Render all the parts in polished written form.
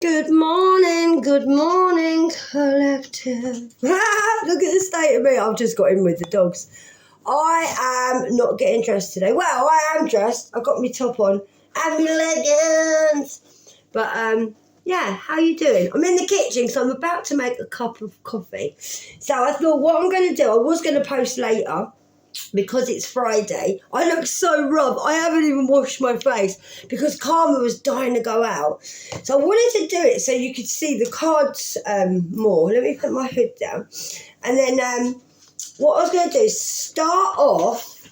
Good morning, collective. Look at the state of me. I've just got in with the dogs. I am not getting dressed today. Well, I am dressed. I've got my top on and my leggings. But, yeah, how you doing? I'm in the kitchen, so I'm about to make a cup of coffee. So I thought what I'm going to do, I was going to post later, because it's Friday. I look so rough. I haven't even washed my face because Karma was dying to go out. So I wanted to do it so you could see the cards more. Let me put my hood down. And then what I was going to do is start off.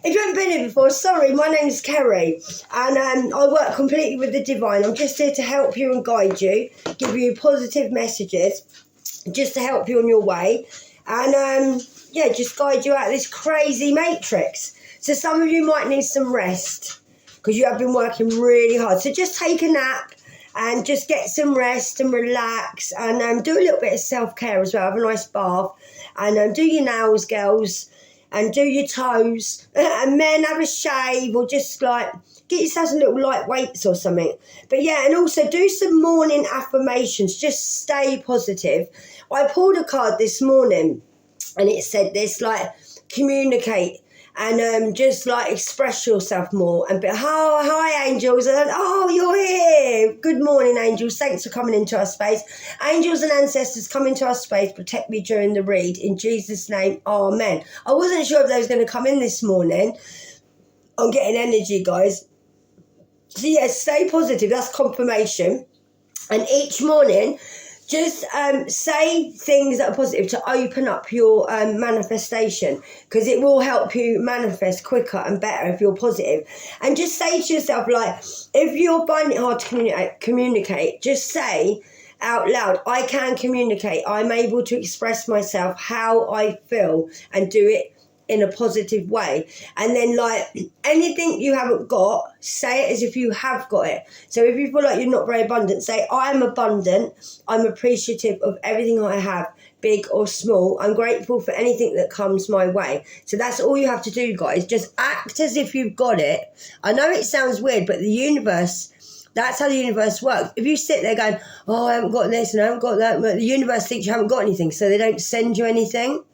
If you haven't been here before, sorry, my name's Kerry. And I work completely with the divine. I'm just here to help you and guide you, give you positive messages, just to help you on your way. And yeah, just guide you out of this crazy matrix. So some of you might need some rest because you have been working really hard. So just take a nap and just get some rest and relax and do a little bit of self-care as well. Have a nice bath and do your nails, girls, and do your toes. And men, have a shave or just like get yourself some little light weights or something. But yeah, and also do some morning affirmations. Just stay positive. I pulled a card this morning and it said this, like, communicate and just like express yourself more. And hi angels, and oh, you're here. Good morning, angels. Thanks for coming into our space. Angels and ancestors, come into our space, protect me during the read. In Jesus' name, amen. I wasn't sure if they was going to come in this morning. I'm getting energy, guys. So yeah, stay positive. That's confirmation. And each morning, just say things that are positive to open up your manifestation, because it will help you manifest quicker and better if you're positive. And just say to yourself, like, if you're finding it hard to communicate, just say out loud, I can communicate. I'm able to express myself how I feel and do it in a positive way. And then, like, anything you haven't got, say it as if you have got it. So if you feel like you're not very abundant, say, I'm abundant. I'm appreciative of everything I have, big or small. I'm grateful for anything that comes my way. So that's all you have to do, guys. Just act as if you've got it. I know it sounds weird, but the universe, that's how the universe works. If you sit there going, oh, I haven't got this and I haven't got that, but the universe thinks you haven't got anything, so they don't send you anything.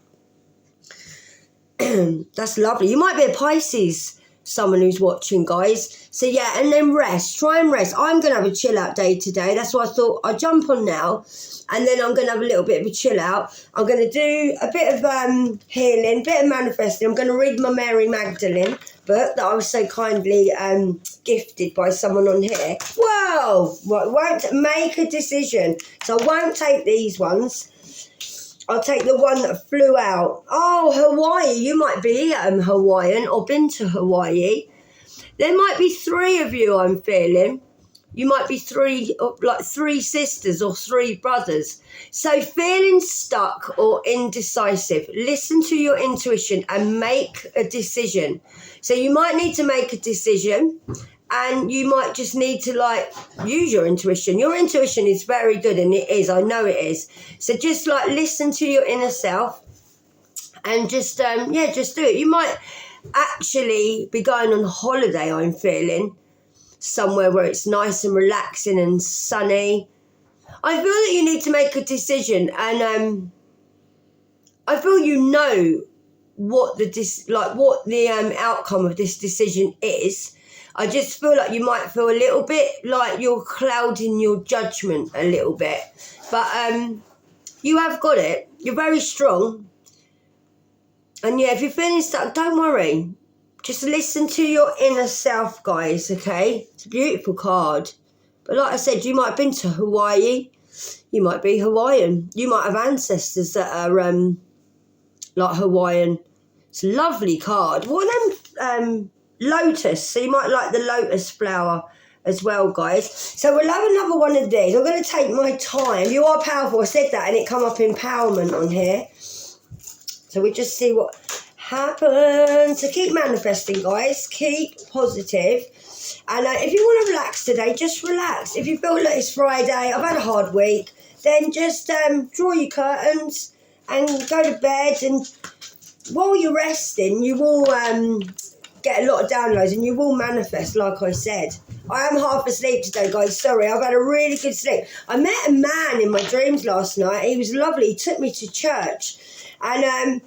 That's lovely. You might be a Pisces, someone who's watching, guys. So yeah, and then rest. Try and rest. I'm going to have a chill out day today. That's why I thought I'd jump on now, and then I'm going to have a little bit of a chill out. I'm going to do a bit of healing, a bit of manifesting. I'm going to read my Mary Magdalene book that I was so kindly gifted by someone on here. Whoa! Well, won't make a decision. So I won't take these ones. I'll take the one that flew out. Oh, Hawaii. You might be Hawaiian or been to Hawaii. There might be three of you, I'm feeling. You might be three sisters or three brothers. So feeling stuck or indecisive, listen to your intuition and make a decision. So you might need to make a decision. And you might just need to, like, use your intuition. Your intuition is very good, and it is. I know it is. So just, like, listen to your inner self and just, just do it. You might actually be going on holiday, I'm feeling, somewhere where it's nice and relaxing and sunny. I feel that you need to make a decision, and I feel you know what the outcome of this decision is. I just feel like you might feel a little bit like you're clouding your judgment a little bit. But you have got it. You're very strong. And yeah, if you're feeling stuck, don't worry. Just listen to your inner self, guys, okay? It's a beautiful card. But like I said, you might have been to Hawaii. You might be Hawaiian. You might have ancestors that are like Hawaiian. It's a lovely card. What are them... lotus, so you might like the lotus flower as well, guys. So we'll have another one of these. I'm going to take my time. You are powerful. I said that and it come up empowerment on here. So we just see what happens. So keep manifesting, guys. Keep positive. And if you want to relax today, just relax. If you feel like it's Friday, I've had a hard week, then just draw your curtains and go to bed. And while you're resting, you will... get a lot of downloads and you will manifest, like I said. I am half asleep today, guys. Sorry, I've had a really good sleep. I met a man in my dreams last night. He was lovely. He took me to church. And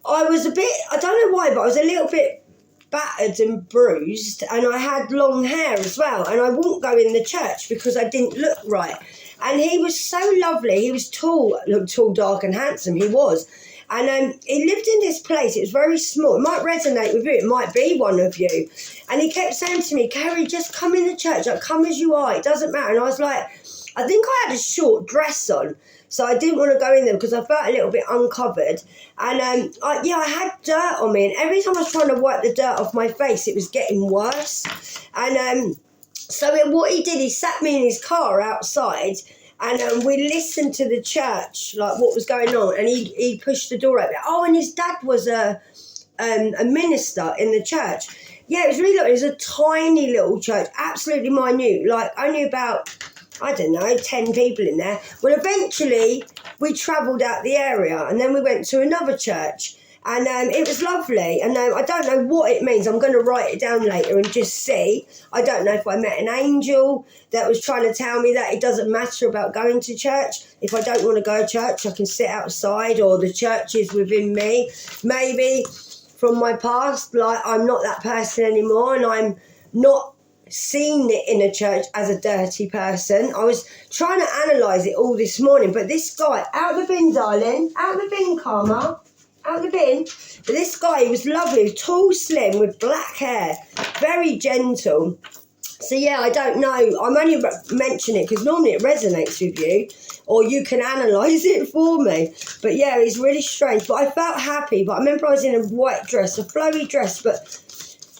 I was a bit, I don't know why, but I was a little bit battered and bruised. And I had long hair as well. And I wouldn't go in the church because I didn't look right. And he was so lovely. He was tall, looked tall, dark and handsome. He was. And he lived in this place. It was very small. It might resonate with you. It might be one of you. And he kept saying to me, Kerry, just come in the church. Like, come as you are. It doesn't matter. And I was like, I think I had a short dress on. So I didn't want to go in there because I felt a little bit uncovered. And I had dirt on me. And every time I was trying to wipe the dirt off my face, it was getting worse. And so what he did, he sat me in his car outside. And we listened to the church, like what was going on, and he pushed the door open. Oh, and his dad was a minister in the church. Yeah, it was really lovely. It was a tiny little church, absolutely minute, like only about, I don't know, 10 people in there. Well, eventually we travelled out the area, and then we went to another church. And it was lovely. And I don't know what it means. I'm going to write it down later and just see. I don't know if I met an angel that was trying to tell me that it doesn't matter about going to church. If I don't want to go to church, I can sit outside, or the church is within me. Maybe from my past, like I'm not that person anymore, and I'm not seen it in a church as a dirty person. I was trying to analyse it all this morning, but this guy, out the bin, darling, out the bin, Karma. Out the bin. But this guy, he was lovely, tall, slim, with black hair, very gentle. So yeah, I don't know. I'm only mentioning it because normally it resonates with you, or you can analyse it for me. But yeah, it's really strange. But I felt happy. But I remember I was in a white dress, a flowy dress, but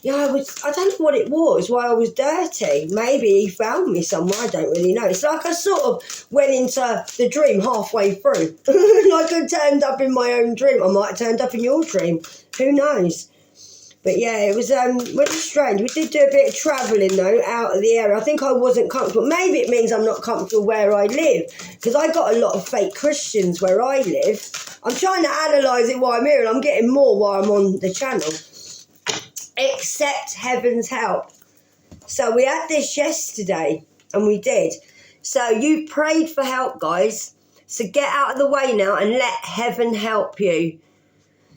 yeah, I don't know what it was, why I was dirty. Maybe he found me somewhere, I don't really know. It's like I sort of went into the dream halfway through. Like I turned up in my own dream. I might have turned up in your dream. Who knows? But yeah, it was really strange. We did do a bit of travelling, though, out of the area. I think I wasn't comfortable. Maybe it means I'm not comfortable where I live, because I got a lot of fake Christians where I live. I'm trying to analyse it while I'm here, and I'm getting more while I'm on the channel. Accept heaven's help. So we had this yesterday, and we did. So you prayed for help, guys. So get out of the way now and let heaven help you.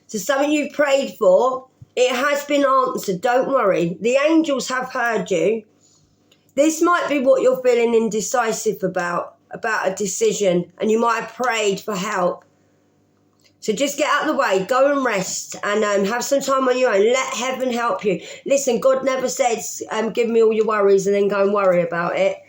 So something you prayed for, it has been answered. Don't worry. The angels have heard you. This might be what you're feeling indecisive about a decision, and you might have prayed for help. So just get out of the way, go and rest, and have some time on your own. Let heaven help you. Listen, God never says, give me all your worries and then go and worry about it.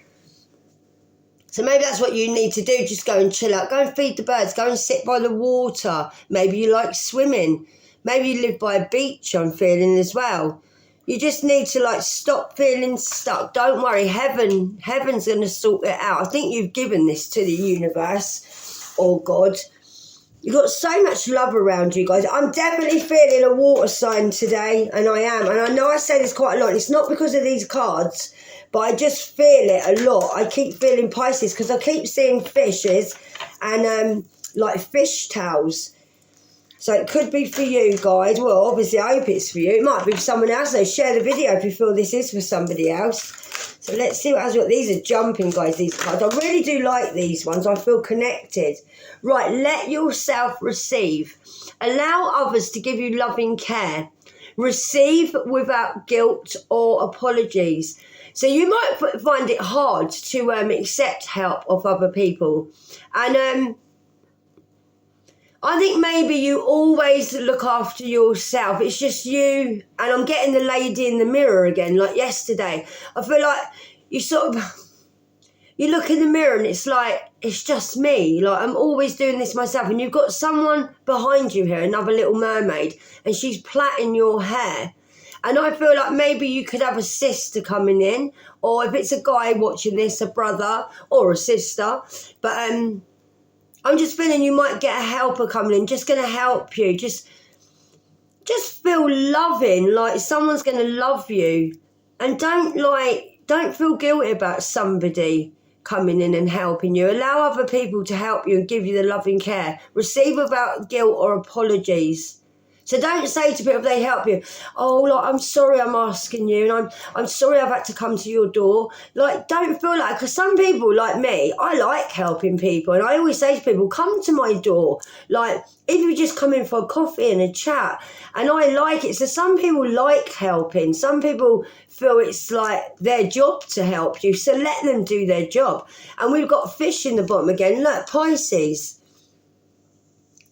So maybe that's what you need to do. Just go and chill out. Go and feed the birds. Go and sit by the water. Maybe you like swimming. Maybe you live by a beach, I'm feeling as well. You just need to stop feeling stuck. Don't worry, heaven's going to sort it out. I think you've given this to the universe or God. You've got so much love around you, guys. I'm definitely feeling a water sign today, and I am. And I know I say this quite a lot. It's not because of these cards, but I just feel it a lot. I keep feeling Pisces because I keep seeing fishes and like fish towels. So it could be for you guys. Well, obviously, I hope it's for you. It might be for someone else. So share the video if you feel this is for somebody else. So let's see what else. These are jumping, guys, these cards. I really do like these ones. I feel connected. Right, let yourself receive. Allow others to give you loving care. Receive without guilt or apologies. So you might find it hard to accept help of other people. And I think maybe you always look after yourself. It's just you. And I'm getting the lady in the mirror again, like yesterday. I feel like you sort of, you look in the mirror and it's like, it's just me. Like, I'm always doing this myself. And you've got someone behind you here, another little mermaid, and she's plaiting your hair. And I feel like maybe you could have a sister coming in, or if it's a guy watching this, a brother or a sister. But I'm just feeling you might get a helper coming in, just going to help you. Just feel loving, like someone's going to love you. And don't feel guilty about somebody coming in and helping you. Allow other people to help you and give you the loving care. Receive without guilt or apologies. So don't say to people if they help you, oh, like, I'm sorry I'm asking you, and I'm sorry I've had to come to your door. Like, don't feel like, because some people like me, I like helping people, and I always say to people, come to my door. Like, if you just come in for a coffee and a chat, and I like it. So some people like helping. Some people feel it's like their job to help you. So let them do their job. And we've got fish in the bottom again. Look, Pisces.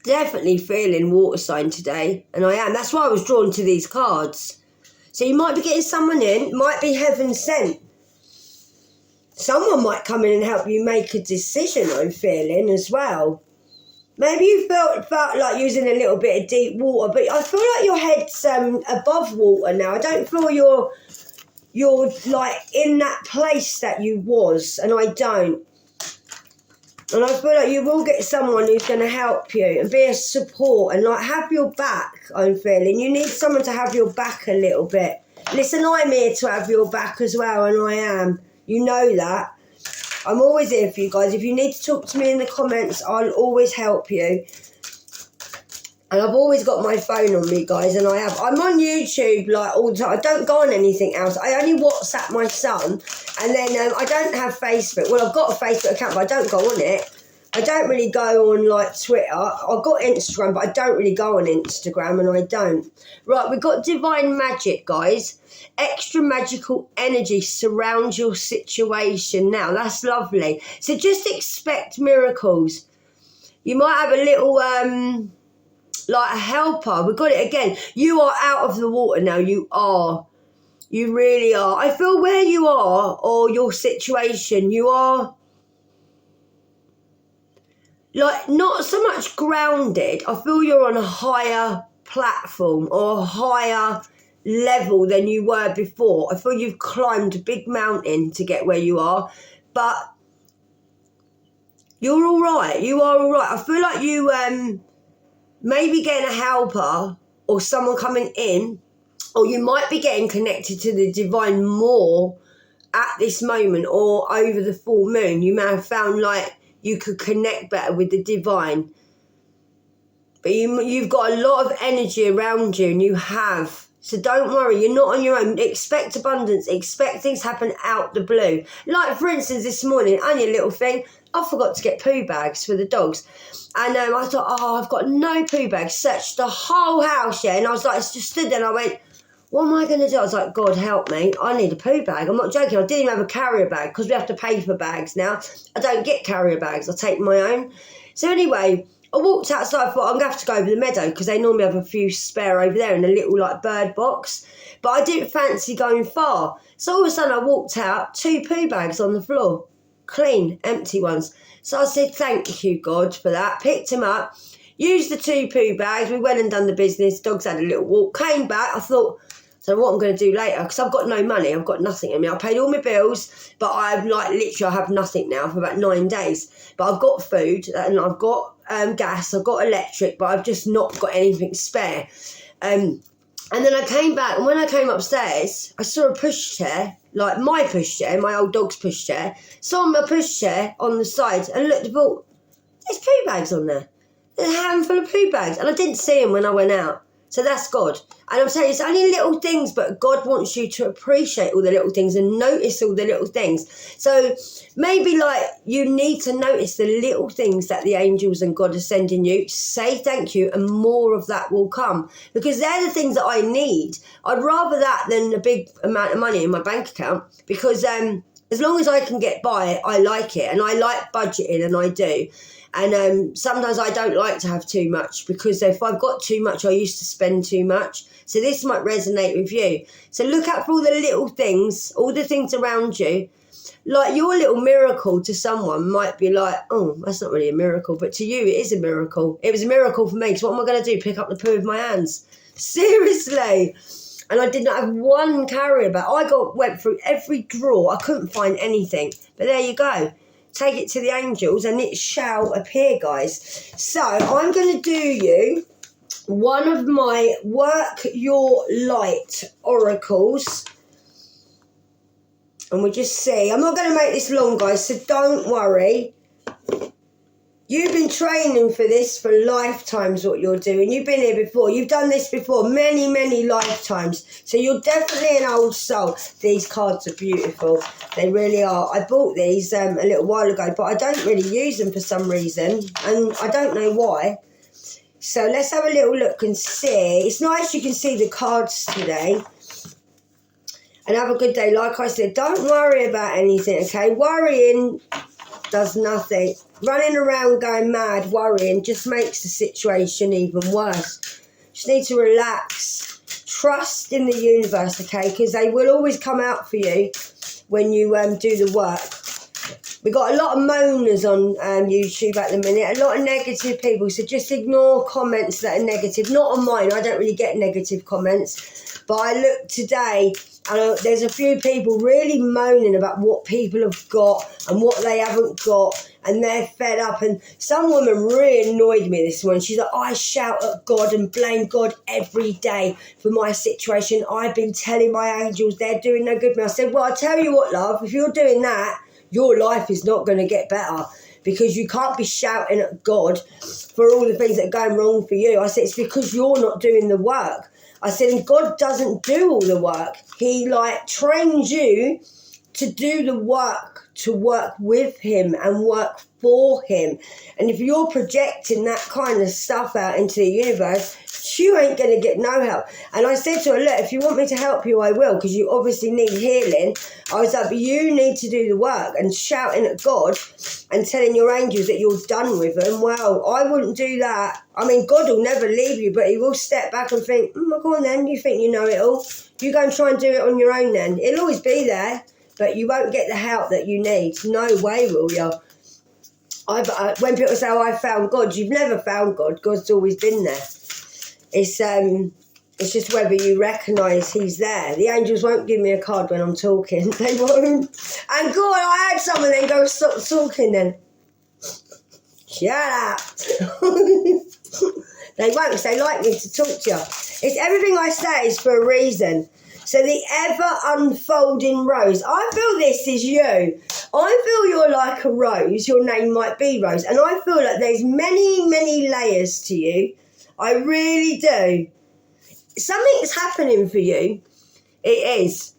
Definitely feeling water sign today, and I am. That's why I was drawn to these cards. So you might be getting someone in, might be heaven sent. Someone might come in and help you make a decision, I'm feeling, as well. Maybe you felt like using a little bit of deep water, but I feel like your head's above water now. I don't feel you're like in that place that you was, and I don't. And I feel like you will get someone who's going to help you and be a support and like have your back, I'm feeling. You need someone to have your back a little bit. Listen, I'm here to have your back as well, and I am. You know that. I'm always here for you guys. If you need to talk to me in the comments, I'll always help you. And I've always got my phone on me, guys, and I'm on YouTube like all the time. I don't go on anything else. I only WhatsApp my son, and then I don't have Facebook. Well, I've got a Facebook account, but I don't go on it. I don't really go on like Twitter. I've got Instagram, but I don't really go on Instagram, and I don't. Right, we've got divine magic, guys. Extra magical energy surrounds your situation now. That's lovely. So just expect miracles. You might have a little like a helper. We got it again. You are out of the water now. You are. You really are. I feel where you are or your situation, you are like not so much grounded. I feel you're on a higher platform or a higher level than you were before. I feel you've climbed a big mountain to get where you are, but you're all right. You are all right. I feel like you maybe getting a helper or someone coming in, or you might be getting connected to the divine more at this moment or over the full moon. You may have found like you could connect better with the divine. But you've got a lot of energy around you, and you have. So don't worry, you're not on your own. Expect abundance. Expect things happen out the blue. Like, for instance, this morning, only a little thing, I forgot to get poo bags for the dogs. And I thought, oh, I've got no poo bags. Searched the whole house, yeah. And I was like, just stood there and I went, what am I going to do? I was like, God, help me. I need a poo bag. I'm not joking. I didn't even have a carrier bag because we have to pay for bags now. I don't get carrier bags. I take my own. So anyway, I walked outside. I thought, I'm going to have to go over the meadow because they normally have a few spare over there in a little like bird box. But I didn't fancy going far. So all of a sudden I walked out, 2 poo bags on the floor. Clean, empty ones. So I said, thank you, God, for that. Picked them up, used the 2 poo bags. We went and done the business. Dogs had a little walk. Came back. I thought, so what I'm going to do later, because I've got no money. I've got nothing in me. I paid all my bills, but I've like literally I have nothing now for about 9 days. But I've got food and I've got gas. I've got electric, but I've just not got anything spare. And then I came back, and when I came upstairs, I saw a pushchair, like my pushchair, my old dog's pushchair. Saw my pushchair on the side and looked and thought, there's poo bags on there. There's a handful of poo bags. And I didn't see them when I went out. So that's God. And I'm saying it's only little things, but God wants you to appreciate all the little things and notice all the little things. So maybe like you need to notice the little things that the angels and God are sending you. Say thank you, and more of that will come. Because they're the things that I need. I'd rather that than a big amount of money in my bank account. Because as long as I can get by, I like it. And I like budgeting, and I do. And sometimes I don't like to have too much, because if I've got too much, I used to spend too much. So this might resonate with you. So look out for all the little things, all the things around you. Like your little miracle to someone might be like, oh, that's not really a miracle. But to you, it is a miracle. It was a miracle for me. So what am I going to do? Pick up the poo with my hands? Seriously. And I did not have one carrier bag. Went through every drawer. I couldn't find anything. But there you go. Take it to the angels and it shall appear, guys. So I'm going to do you one of my Work Your Light oracles. And we'll just see. I'm not going to make this long, guys, so don't worry. You've been training for this for lifetimes, what you're doing. You've been here before. You've done this before many, many lifetimes. So you're definitely an old soul. These cards are beautiful. They really are. I bought these a little while ago, but I don't really use them for some reason. And I don't know why. So let's have a little look and see. It's nice you can see the cards today. And have a good day. Like I said, don't worry about anything, okay? Worrying does nothing. Running around going mad, worrying, just makes the situation even worse. Just need to relax. Trust in the universe, okay? Because they will always come out for you when you do the work. We got a lot of moaners on YouTube at the minute, a lot of negative people, so just ignore comments that are negative. Not on mine, I don't really get negative comments. But I looked today, and there's a few people really moaning about what people have got and what they haven't got, and they're fed up. And some woman really annoyed me this morning. She's like, I shout at God and blame God every day for my situation. I've been telling my angels they're doing no good for me. I said, well, I tell you what, love, if you're doing that, your life is not going to get better, because you can't be shouting at God for all the things that are going wrong for you. I said, it's because you're not doing the work. I said, and God doesn't do all the work. He trains you to do the work, to work with him and work for him. And if you're projecting that kind of stuff out into the universe, you ain't going to get no help. And I said to her, look, if you want me to help you, I will, because you obviously need healing. I was like, but you need to do the work. And shouting at God and telling your angels that you're done with them, well, I wouldn't do that. I mean, God will never leave you, but he will step back and think, go on then, you think you know it all. You go and try and do it on your own then. It'll always be there, but you won't get the help that you need. No way will you. When people say, I found God, you've never found God. God's always been there. It's just whether you recognise he's there. The angels won't give me a card when I'm talking. They won't. And God, I had someone then go, stop talking then. Shut up. They won't, because they like me to talk to you. It's everything I say is for a reason. So the ever-unfolding rose. I feel this is you. I feel you're like a rose. Your name might be Rose. And I feel like there's many, many layers to you. I really do. Something's happening for you. It is.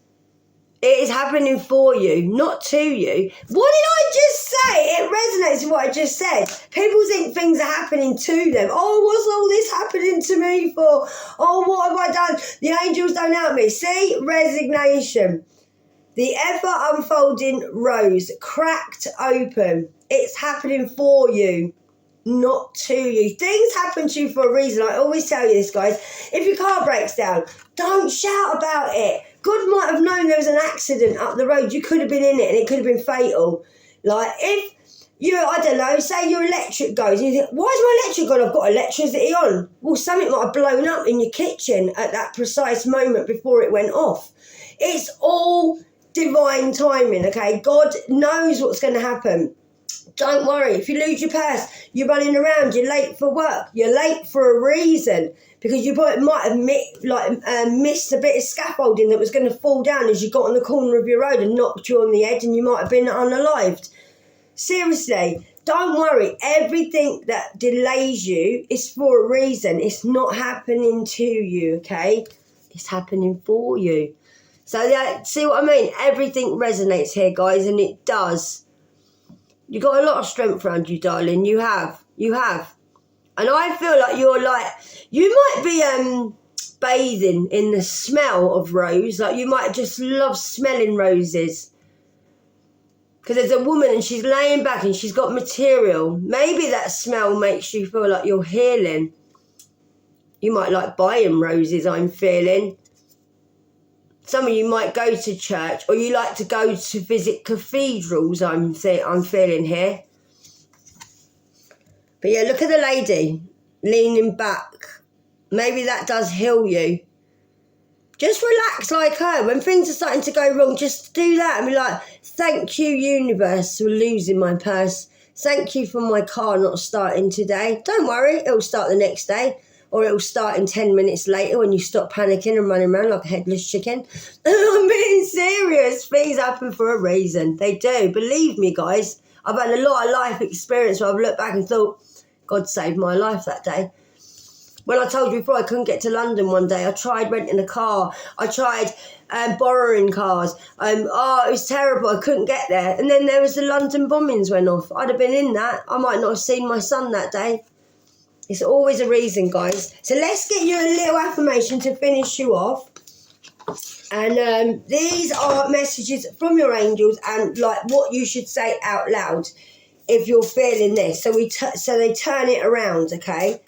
It is happening for you, not to you. What did I just say? It resonates with what I just said. People think things are happening to them. Oh, what's all this happening to me for? Oh, what have I done? The angels don't help me. See? Resignation. The ever-unfolding rose, cracked open. It's happening for you, not to you. Things happen to you for a reason. I always tell you this, guys. If your car breaks down, don't shout about it. God might have known there was an accident up the road. You could have been in it and it could have been fatal. Like, if you, I don't know, say your electric goes and you think, why is my electric on? I've got electricity on. Well, something might have blown up in your kitchen at that precise moment before it went off. It's all divine timing, okay? God knows what's going to happen. Don't worry. If you lose your purse, you're running around, you're late for work. You're late for a reason, because you might have missed a bit of scaffolding that was going to fall down as you got on the corner of your road and knocked you on the head, and you might have been unalived. Seriously, don't worry. Everything that delays you is for a reason. It's not happening to you, okay? It's happening for you. So, see what I mean? Everything resonates here, guys, and it does. You got a lot of strength around you, darling. You have. And I feel like you might be bathing in the smell of rose. Like, you might just love smelling roses. Because there's a woman and she's laying back and she's got material. Maybe that smell makes you feel like you're healing. You might like buying roses, I'm feeling. Some of you might go to church, or you like to go to visit cathedrals, I'm feeling here. But yeah, look at the lady leaning back. Maybe that does heal you. Just relax like her. When things are starting to go wrong, just do that and be like, thank you, universe, for losing my purse. Thank you for my car not starting today. Don't worry, it'll start the next day. Or it'll start in 10 minutes later when you stop panicking and running around like a headless chicken. I'm being serious. Things happen for a reason. They do. Believe me, guys. I've had a lot of life experience where I've looked back and thought, God saved my life that day. When I told you before I couldn't get to London one day, I tried renting a car. I tried borrowing cars. It was terrible. I couldn't get there. And then there was the London bombings went off. I'd have been in that. I might not have seen my son that day. It's always a reason, guys. So let's get you a little affirmation to finish you off. And these are messages from your angels and like what you should say out loud if you're feeling this. So so they turn it around, okay?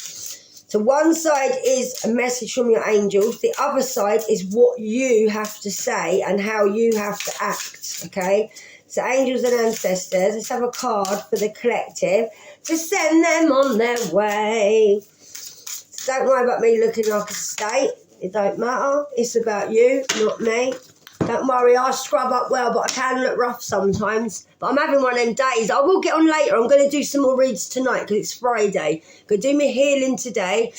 So one side is a message from your angels. The other side is what you have to say and how you have to act, okay? So angels and ancestors, let's have a card for the collective to send them on their way. So don't worry about me looking like a state. It don't matter. It's about you, not me. Don't worry, I scrub up well, but I can look rough sometimes. But I'm having one of them days. I will get on later. I'm going to do some more reads tonight because it's Friday. I'm going to do my healing today.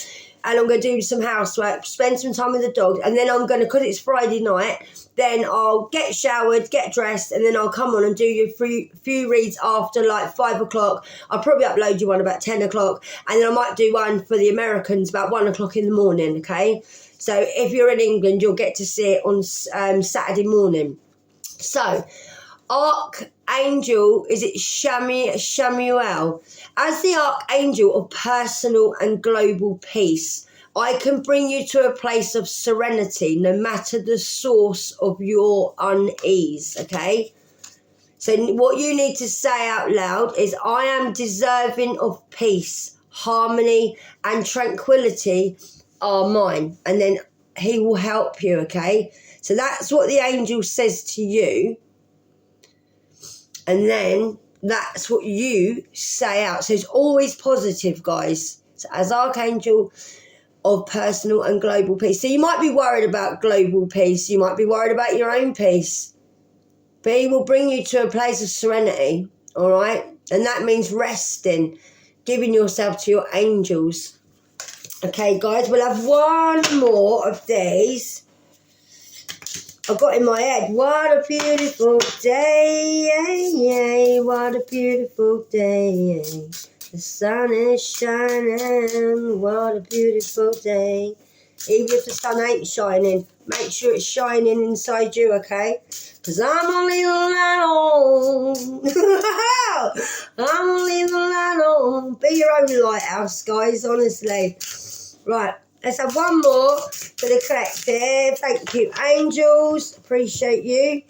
And I'm going to do some housework, spend some time with the dog. And then I'm going to, because it's Friday night, then I'll get showered, get dressed, and then I'll come on and do your few reads after like 5 o'clock. I'll probably upload you one about 10 o'clock. And then I might do one for the Americans about 1 o'clock in the morning, okay? So if you're in England, you'll get to see it on Saturday morning. So, Archangel, is it Shamuel? As the Archangel of personal and global peace, I can bring you to a place of serenity no matter the source of your unease, okay? So what you need to say out loud is, I am deserving of peace, harmony and tranquility are mine. And then he will help you, okay? So that's what the angel says to you. And then that's what you say out. So it's always positive, guys. So as Archangel of personal and global peace. So you might be worried about global peace. You might be worried about your own peace. But he will bring you to a place of serenity, all right? And that means resting, giving yourself to your angels. Okay, guys, we'll have one more of these. I've got in my head, what a beautiful day, what a beautiful day. The sun is shining, what a beautiful day. Even if the sun ain't shining, make sure it's shining inside you, okay? Because I'm a little light on. I'm a little light on. Be your own lighthouse, guys, honestly. Right, let's have one more for the collective. Thank you, angels. Appreciate you.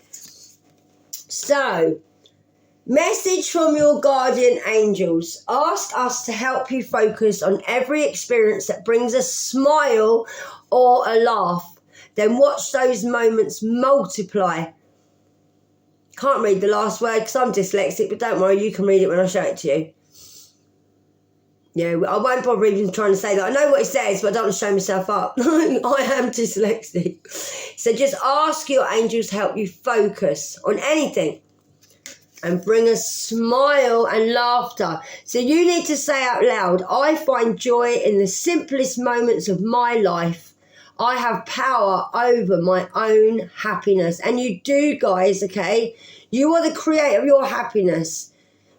So, message from your guardian angels. Ask us to help you focus on every experience that brings a smile or a laugh. Then watch those moments multiply. Can't read the last word because I'm dyslexic, but don't worry, you can read it when I show it to you. Yeah, I won't bother even trying to say that. I know what it says, but I don't want to show myself up. I am dyslexic. So just ask your angels to help you focus on anything and bring a smile and laughter. So you need to say out loud, I find joy in the simplest moments of my life. I have power over my own happiness. And you do, guys, okay? You are the creator of your happiness,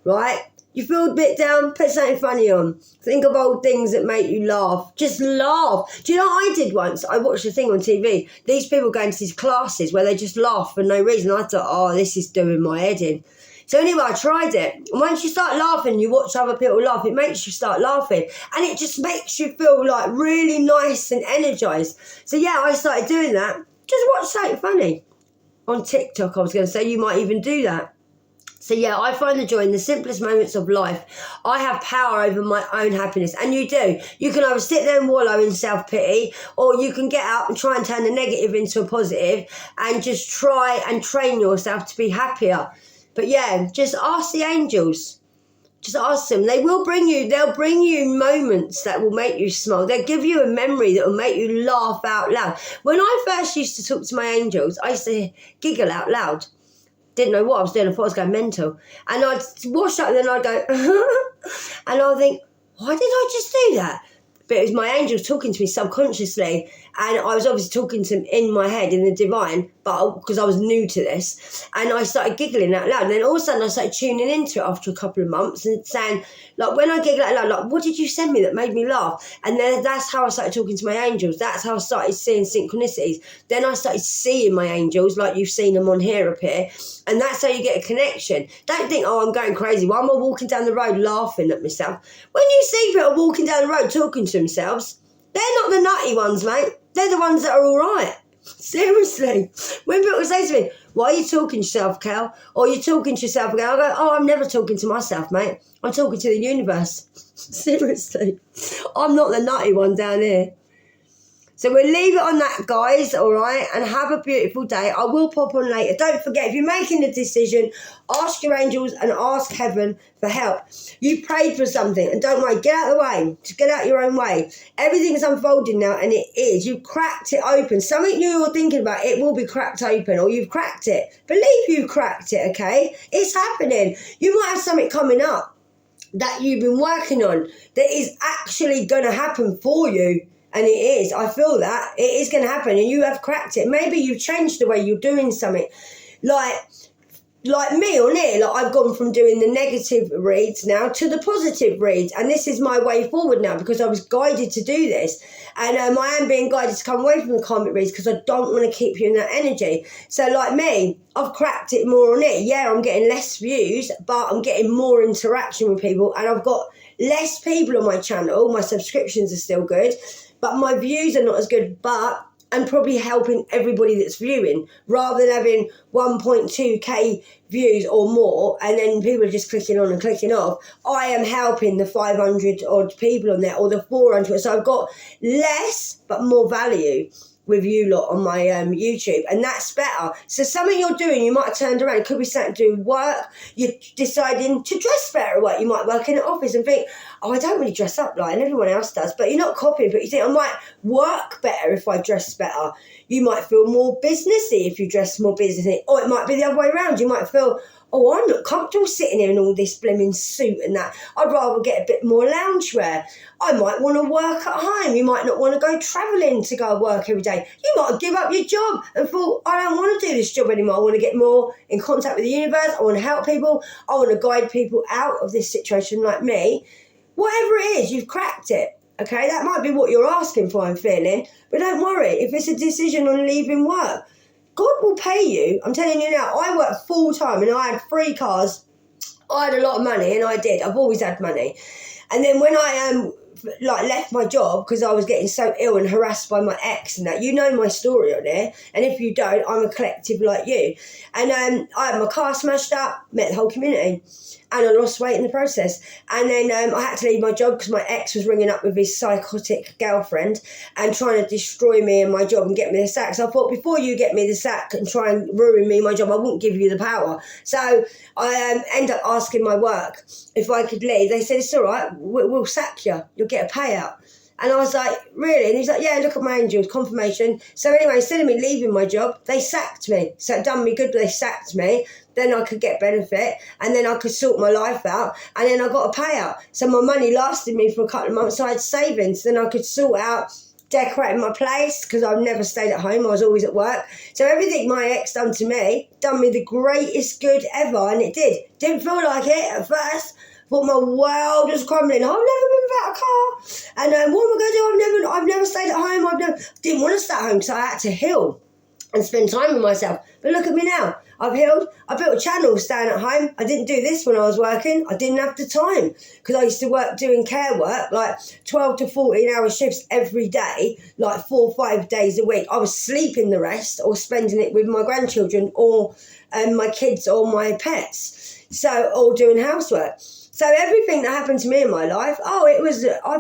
right? You feel a bit down, put something funny on. Think of old things that make you laugh. Just laugh. Do you know what I did once? I watched a thing on TV. These people going to these classes where they just laugh for no reason. I thought, oh, this is doing my head in. So anyway, I tried it. And once you start laughing, you watch other people laugh, it makes you start laughing. And it just makes you feel like really nice and energized. So yeah, I started doing that. Just watch something funny. On TikTok, I was going to say, you might even do that. So yeah, I find the joy in the simplest moments of life. I have power over my own happiness. And you do. You can either sit there and wallow in self-pity, or you can get up and try and turn the negative into a positive and just try and train yourself to be happier. But yeah, just ask the angels. Just ask them. They'll bring you moments that will make you smile. They'll give you a memory that will make you laugh out loud. When I first used to talk to my angels, I used to giggle out loud. Didn't know what I was doing. I thought I was going mental. And I'd wash up and then I'd go, and I'd think, why did I just do that? But it was my angels talking to me subconsciously. And I was obviously talking to them in my head, in the divine. but because I was new to this, and I started giggling out loud. And then all of a sudden I started tuning into it after a couple of months and saying, like, when I giggle out loud, like, what did you send me that made me laugh? And then that's how I started talking to my angels. That's how I started seeing synchronicities. Then I started seeing my angels, like you've seen them on here appear. And that's how you get a connection. Don't think, oh, I'm going crazy. Why am I walking down the road laughing at myself? When you see people walking down the road talking to themselves, they're not the nutty ones, mate. They're the ones that are all right. Seriously. When people say to me, why are you talking to yourself, Cal? Or you're talking to yourself again, I go, oh, I'm never talking to myself, mate. I'm talking to the universe. Seriously. I'm not the nutty one down here. So we'll leave it on that, guys, all right? And have a beautiful day. I will pop on later. Don't forget, if you're making a decision, ask your angels and ask heaven for help. You prayed for something, and don't worry, get out of the way. Just get out your own way. Everything's unfolding now, and it is. You've cracked it open. Something you're thinking about, it will be cracked open, or you've cracked it. Believe you've cracked it, okay? It's happening. You might have something coming up that you've been working on that is actually going to happen for you. And it is. I feel that. It is going to happen. And you have cracked it. Maybe you've changed the way you're doing something. Like me on here, like I've gone from doing the negative reads now to the positive reads. And this is my way forward now because I was guided to do this. And I am being guided to come away from the karmic reads because I don't want to keep you in that energy. So like me, I've cracked it more on it. Yeah, I'm getting less views, but I'm getting more interaction with people. And I've got less people on my channel. My subscriptions are still good. But my views are not as good, but I'm probably helping everybody that's viewing rather than having 1.2k views or more and then people are just clicking on and clicking off. I am helping the 500 odd people on there or the 400. So I've got less but more value with you lot on my YouTube, and that's better. So something you're doing, you might have turned around. It could be something to do with work. You're deciding to dress better at work. You might work in an office and think, oh, I don't really dress up like everyone else does, but you're not copying, but you think I might work better if I dress better. You might feel more businessy if you dress more businessy, or it might be the other way around. You might feel, oh, I'm not comfortable sitting here in all this blimmin' suit and that. I'd rather get a bit more loungewear. I might want to work at home. You might not want to go travelling to go work every day. You might give up your job and thought, I don't want to do this job anymore. I want to get more in contact with the universe. I want to help people. I want to guide people out of this situation like me. Whatever it is, you've cracked it. Okay, that might be what you're asking for, I'm feeling. But don't worry, if it's a decision on leaving work, God will pay you. I'm telling you now, I worked full time and I had 3 cars. I had a lot of money and I did. I've always had money. And then when I left my job because I was getting so ill and harassed by my ex and that, you know my story on there. And if you don't, I'm a collective like you. And I had my car smashed up, met the whole community. And I lost weight in the process. And then I had to leave my job because my ex was ringing up with his psychotic girlfriend and trying to destroy me and my job and get me the sack. So I thought, before you get me the sack and try and ruin me, my job, I wouldn't give you the power. So I ended up asking my work if I could leave. They said, it's all right, we'll sack you. You'll get a payout. And I was like, really? And he's like, yeah, look at my angels, confirmation. So anyway, instead of me leaving my job, they sacked me. So it done me good, but they sacked me. Then I could get benefit, and then I could sort my life out, and then I got a payout. So my money lasted me for a couple of months, so I had savings. Then I could sort out decorating my place, because I've never stayed at home, I was always at work. So everything my ex done to me, done me the greatest good ever, and it did. Didn't feel like it at first. Thought my world was crumbling. I've never been without a car. And what am I going to do? I've never stayed at home. Didn't want to stay at home, so I had to heal and spend time with myself. But look at me now. I've healed. I built a channel staying at home. I didn't do this when I was working. I didn't have the time because I used to work doing care work, like 12 to 14 hour shifts every day, like 4 or 5 days a week. I was sleeping the rest or spending it with my grandchildren or my kids or my pets. So, or doing housework. So everything that happened to me in my life, I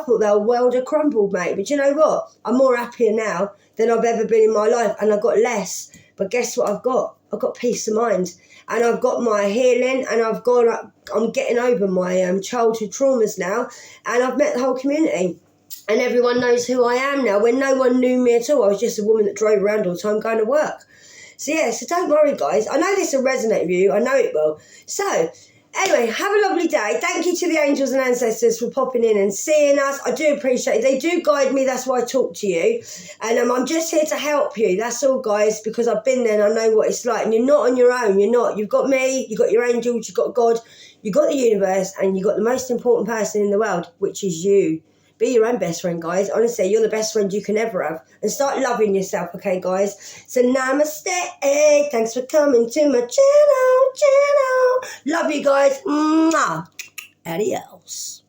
thought the whole world had crumbled, mate. But you know what? I'm more happier now than I've ever been in my life, and I've got less. But guess what I've got? I've got peace of mind, and I've got my healing, and I'm getting over my childhood traumas now, and I've met the whole community. And everyone knows who I am now, when no one knew me at all. I was just a woman that drove around all the time going to work. So yeah, so don't worry, guys. I know this will resonate with you. I know it will. So Anyway, have a lovely day. Thank you to the angels and ancestors for popping in and seeing us. I do appreciate it. They do guide me. That's why I talk to you. And I'm just here to help you. That's all, guys, because I've been there and I know what it's like. And you're not on your own. You're not. You've got me. You've got your angels. You've got God. You've got the universe. And you've got the most important person in the world, which is you. Be your own best friend, guys. Honestly, you're the best friend you can ever have. And start loving yourself, okay, guys? So namaste. Thanks for coming to my channel. Love you guys. Mwah. Adios.